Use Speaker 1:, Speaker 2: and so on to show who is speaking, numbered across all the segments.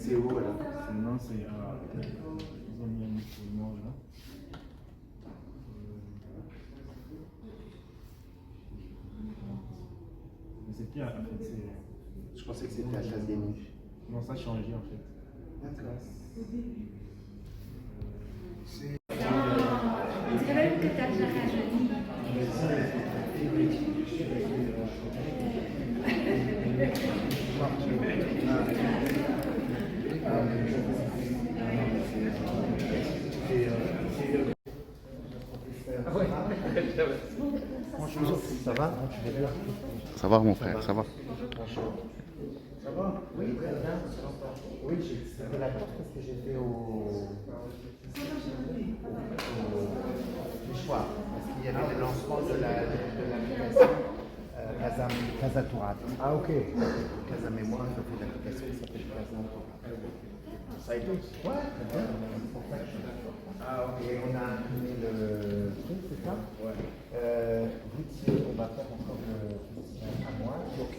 Speaker 1: C'est où alors?
Speaker 2: Sinon, c'est à. Ils ont mis un instrument là. Mais c'est qui en fait?
Speaker 1: Je pensais que c'était à Place des Nues.
Speaker 2: Non, ça a changé en fait.
Speaker 1: D'accord.
Speaker 3: On dirait que t'as déjà rajeuni.
Speaker 1: Bonjour, ça va?
Speaker 4: Ça va mon frère, ça va.
Speaker 1: Ça va? Oui, très bien. Oui, c'était la porte parce que j'étais au Michoir, parce qu'il y avait le lancement de l'application Casa Tourat. Ah ok. Casa Mémoire, ça fait l'application qui s'appelle Casa Tourat. Ça a été? Ouais, très bien. Ah ok. Et on a imprimé le truc, c'est ça? Ouais. Routier, on va faire encore le festival à moi. Ok.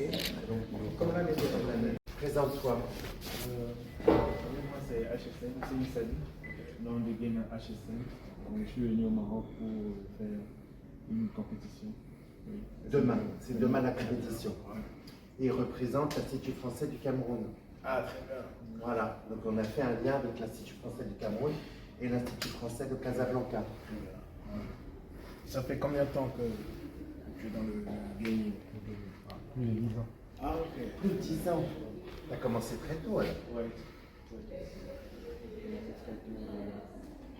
Speaker 1: Donc, comme l'année dernière. Présente-toi.
Speaker 2: Moi, c'est HSM, c'est une salle, nom de game HSM. Donc, je suis venu au Maroc pour faire une compétition. Oui.
Speaker 1: Demain, c'est demain la compétition. Et il représente l'Institut français du Cameroun.
Speaker 5: Ah, très bien.
Speaker 1: Voilà, donc on a fait un lien avec l'Institut français du Cameroun et l'Institut français de Casablanca.
Speaker 5: Ça fait combien de temps que tu es dans le gaming?
Speaker 2: Plus de 10 ans.
Speaker 5: Ah, ok.
Speaker 1: Plus de 10 ans. Tu as commencé très tôt alors.
Speaker 2: Ouais.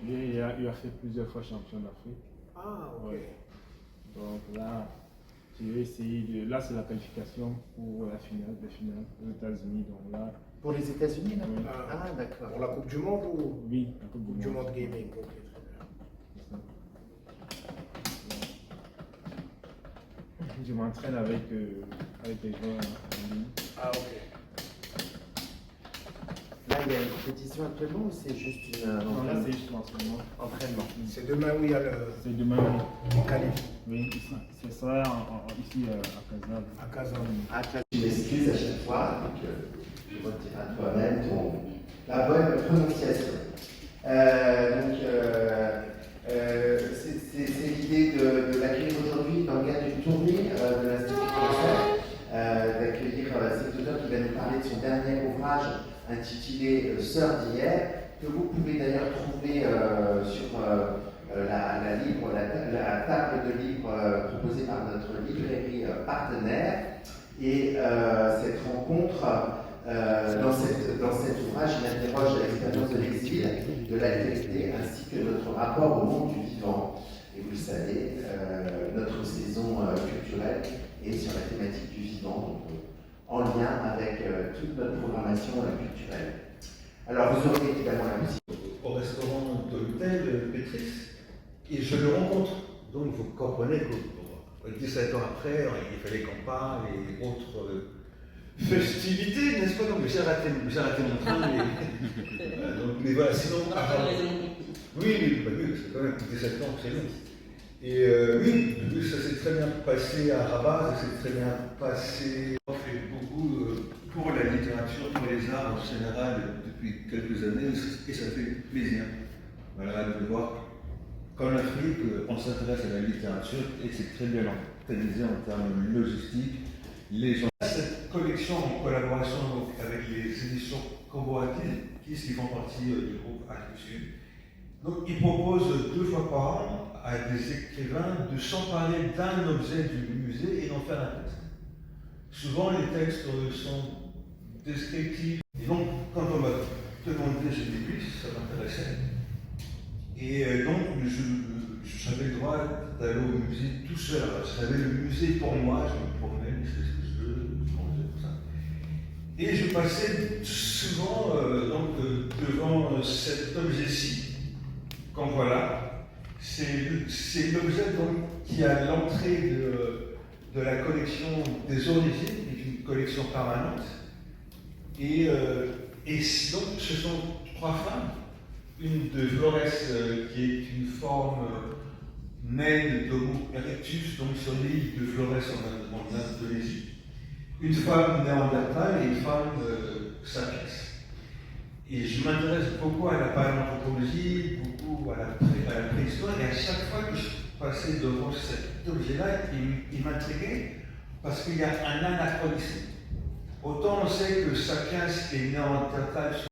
Speaker 2: Il a fait plusieurs fois champion d'Afrique.
Speaker 5: Ah, ok.
Speaker 2: Ouais. Donc là, je vais essayer de. Là, c'est la qualification pour la finale, des finales aux États-Unis. Donc là,
Speaker 1: Pour les États-Unis là?
Speaker 2: Oui.
Speaker 1: Ah d'accord.
Speaker 5: Pour la Coupe du Monde ou
Speaker 2: oui, la Coupe
Speaker 5: Coupe
Speaker 2: du
Speaker 5: du
Speaker 2: Monde.
Speaker 5: Monde Gaming? Ok, très bien.
Speaker 2: Je m'entraîne avec les joueurs en ligne.
Speaker 5: Ah, ok.
Speaker 1: Là il y a une compétition actuellement ou c'est juste une
Speaker 2: Non, là, c'est juste l'entraînement.
Speaker 1: entraînement?
Speaker 5: C'est demain où il y a le
Speaker 2: C'est demain,
Speaker 5: qualif
Speaker 2: oui, ici. C'est ça, ici à Casab.
Speaker 5: à Kazan.
Speaker 1: Ah, tu m'excuses à chaque fois, donc tu retireras toi-même la bonne prononciation. C'est l'idée de l'accueillir aujourd'hui dans le cadre d'une tournée de l'Institut français, d'accueillir cet auteur qui va nous parler de son dernier ouvrage intitulé Sœurs d'hier, que vous pouvez d'ailleurs trouver sur la table de livres proposée par notre librairie partenaire. Et cette rencontre, dans cet ouvrage, il interroge l'expérience de l'exil, de l'altérité, ainsi que notre rapport au monde du vivant. Et vous le savez, notre saison culturelle est sur la thématique du vivant, donc, en lien avec toute notre programmation culturelle. Alors, vous aurez évidemment la musique.
Speaker 6: Au restaurant de l'hôtel Pétris, et je le rencontre. Donc vous comprenez que 17 ans après, il fallait qu'on parle et autres festivités, n'est-ce pas? Donc j'ai raté mon train, mais voilà, sinon... Oui, c'est quand même 17 ans, c'est long. Et oui, ça s'est très bien passé à Rabat, ça s'est très bien passé. On fait beaucoup pour la littérature, pour les arts en général depuis quelques années, et ça fait plaisir. Voilà, de voir qu'en Afrique, on s'intéresse à la littérature et c'est très bien organisé en termes logistiques. Les gens. Cette collection en collaboration donc, avec les éditions Comboatis, qui font partie du groupe Actu. Donc, ils proposent 2 fois par an à des écrivains de s'emparer d'un objet du musée et d'en faire un texte. Souvent, les textes sont descriptifs. Et donc, quand on m'a demandé, j'ai dit oui, ça m'intéressait. Et donc, j'avais le droit d'aller au musée tout seul. J'avais le musée pour moi, je me promenais, je fais ce que je veux, je mangeais, tout ça. Et je passais souvent devant cet objet-ci. Comme voilà, c'est l'objet qui est à l'entrée de la collection des origines, qui est une collection permanente. Et donc, ce sont 3 femmes. Une de Flores, qui est une forme naine d'Homo erectus, donc sur l'île de Flores en Indonésie. Une femme néandertale et une femme sapiens. Et je m'intéresse beaucoup à la paléanthropologie, beaucoup à la préhistoire, et à chaque fois que je passais devant cet objet-là, il m'intriguait parce qu'il y a un anachronisme. Autant on sait que Sapiens est néandertal